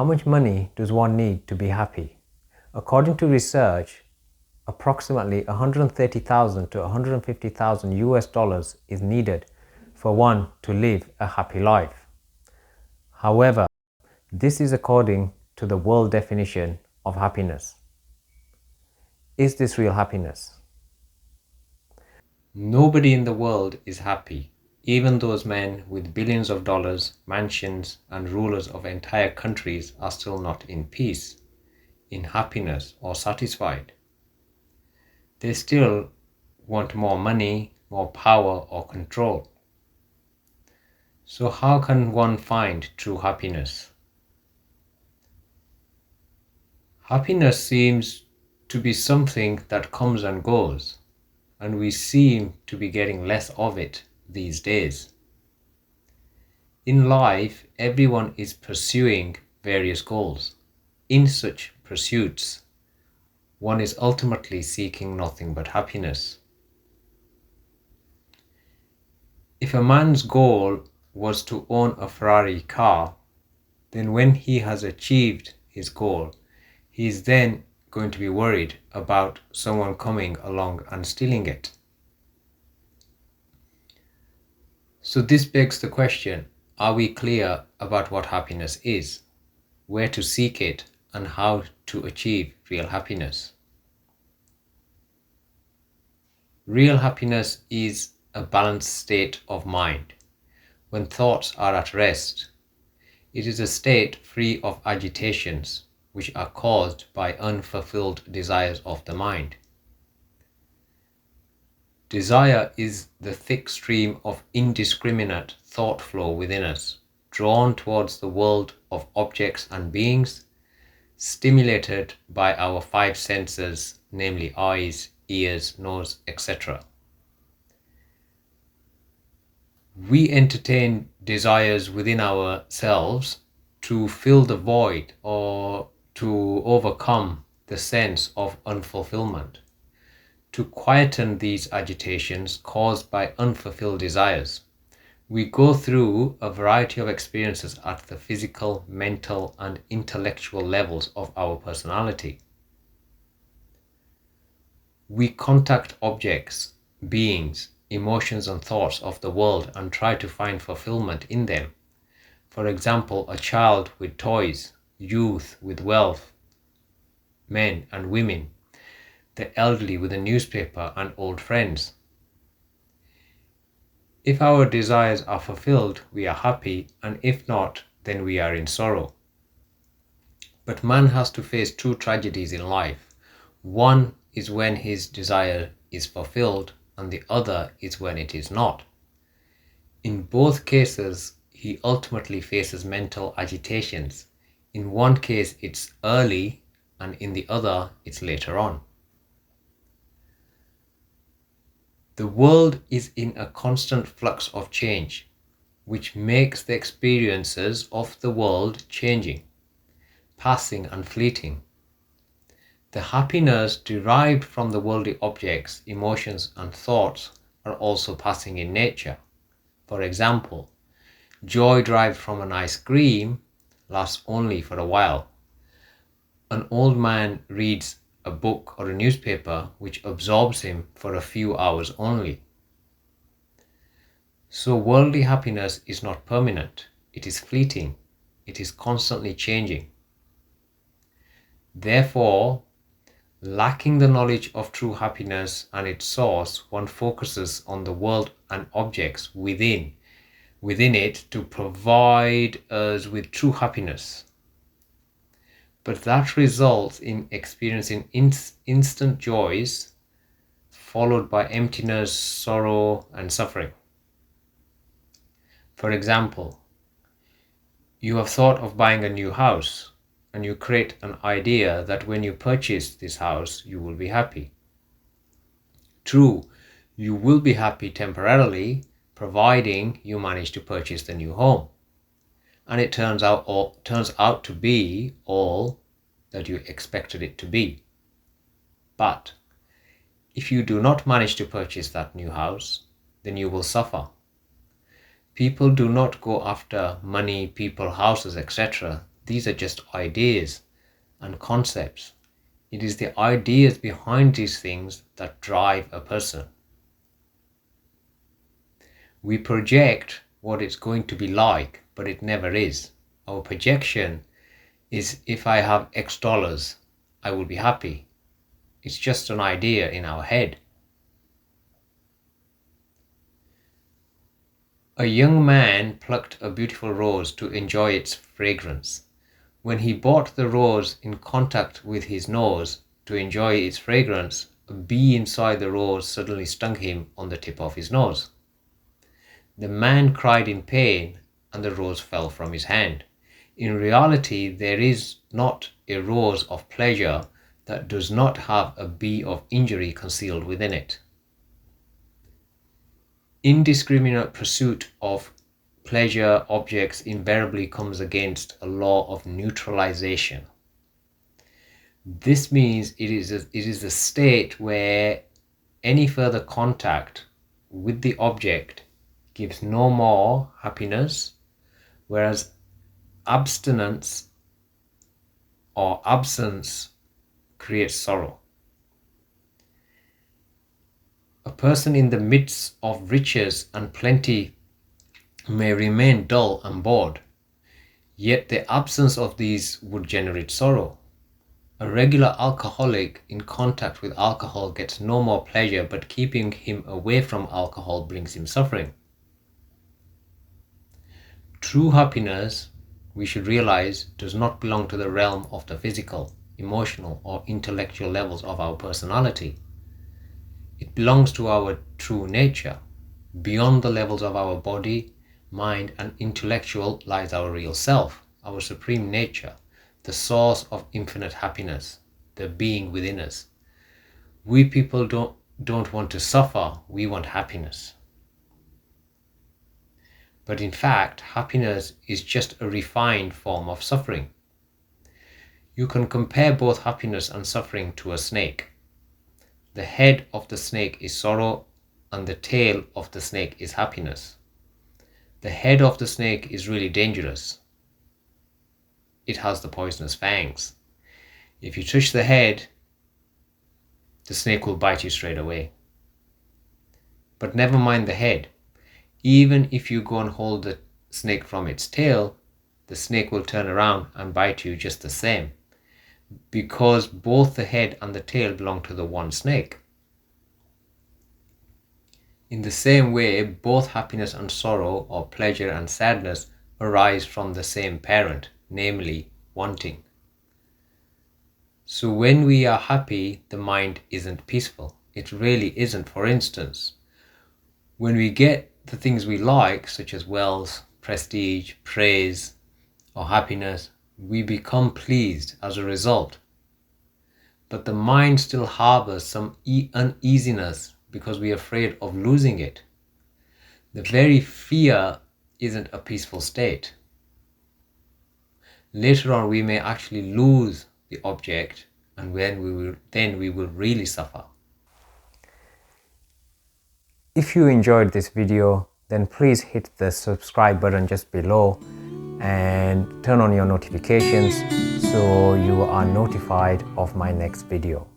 How much money does one need to be happy? According to research, approximately 130,000 to 150,000 US dollars is needed for one to live a happy life. However, this is according to the world definition of happiness. Is this real happiness? Nobody in the world is happy. Even those men with billions of dollars, mansions, and rulers of entire countries are still not in peace, in happiness, or satisfied. They still want more money, more power, or control. So how can one find true happiness? Happiness seems to be something that comes and goes, and we seem to be getting less of it these days. In life, everyone is pursuing various goals. In such pursuits, one is ultimately seeking nothing but happiness. If a man's goal was to own a Ferrari car, then when he has achieved his goal, he is then going to be worried about someone coming along and stealing it. So this begs the question, are we clear about what happiness is, where to seek it, and how to achieve real happiness? Real happiness is a balanced state of mind, when thoughts are at rest. It is a state free of agitations, which are caused by unfulfilled desires of the mind. Desire is the thick stream of indiscriminate thought flow within us, drawn towards the world of objects and beings, stimulated by our five senses, namely eyes, ears, nose, etc. We entertain desires within ourselves to fill the void or to overcome the sense of unfulfillment, to quieten these agitations caused by unfulfilled desires. We go through a variety of experiences at the physical, mental, and intellectual levels of our personality. We contact objects, beings, emotions, and thoughts of the world and try to find fulfillment in them. For example, a child with toys, youth with wealth, men and women, the elderly with a newspaper, and old friends. If our desires are fulfilled, we are happy, and if not, then we are in sorrow. But man has to face two tragedies in life. One is when his desire is fulfilled, and the other is when it is not. In both cases, he ultimately faces mental agitations. In one case, it's early, and in the other, it's later on. The world is in a constant flux of change, which makes the experiences of the world changing, passing and fleeting. The happiness derived from the worldly objects, emotions and thoughts are also passing in nature. For example, joy derived from an ice cream lasts only for a while. An old man reads a book or a newspaper which absorbs him for a few hours only. So worldly happiness is not permanent, it is fleeting, it is constantly changing. Therefore, lacking the knowledge of true happiness and its source, one focuses on the world and objects within it to provide us with true happiness. But that results in experiencing instant joys followed by emptiness, sorrow, and suffering. For example, you have thought of buying a new house and you create an idea that when you purchase this house, you will be happy. True, you will be happy temporarily, providing you manage to purchase the new home. And it turns out to be all that you expected it to be. But if you do not manage to purchase that new house, then you will suffer. People do not go after money, people, houses, etc. These are just ideas and concepts. It is the ideas behind these things that drive a person. We project what it's going to be like, but it never is. Our projection is, if I have X dollars, I will be happy. It's just an idea in our head. A young man plucked a beautiful rose to enjoy its fragrance. When he brought the rose in contact with his nose to enjoy its fragrance, a bee inside the rose suddenly stung him on the tip of his nose. The man cried in pain and the rose fell from his hand. In reality, there is not a rose of pleasure that does not have a bee of injury concealed within it. Indiscriminate pursuit of pleasure objects invariably comes against a law of neutralization. This means it is a state where any further contact with the object gives no more happiness, whereas abstinence or absence creates sorrow. A person in the midst of riches and plenty may remain dull and bored, yet the absence of these would generate sorrow. A regular alcoholic in contact with alcohol gets no more pleasure, but keeping him away from alcohol brings him suffering. True happiness, we should realize, does not belong to the realm of the physical, emotional, or intellectual levels of our personality. It belongs to our true nature. Beyond the levels of our body, mind, and intellectual lies our real self, our supreme nature, the source of infinite happiness, the being within us. We people don't want to suffer, we want happiness. But in fact, happiness is just a refined form of suffering. You can compare both happiness and suffering to a snake. The head of the snake is sorrow and the tail of the snake is happiness. The head of the snake is really dangerous. It has the poisonous fangs. If you touch the head, the snake will bite you straight away. But never mind the head. Even if you go and hold the snake from its tail, the snake will turn around and bite you just the same, because both the head and the tail belong to the one snake. In the same way, both happiness and sorrow, or pleasure and sadness, arise from the same parent, namely wanting. So when we are happy, the mind isn't peaceful. It really isn't. For instance, when we get the things we like, such as wealth, prestige, praise, or happiness, we become pleased as a result. But the mind still harbors some uneasiness because we are afraid of losing it. The very fear isn't a peaceful state. Later on, we may actually lose the object, and then we will really suffer. If you enjoyed this video, then please hit the subscribe button just below and turn on your notifications so you are notified of my next video.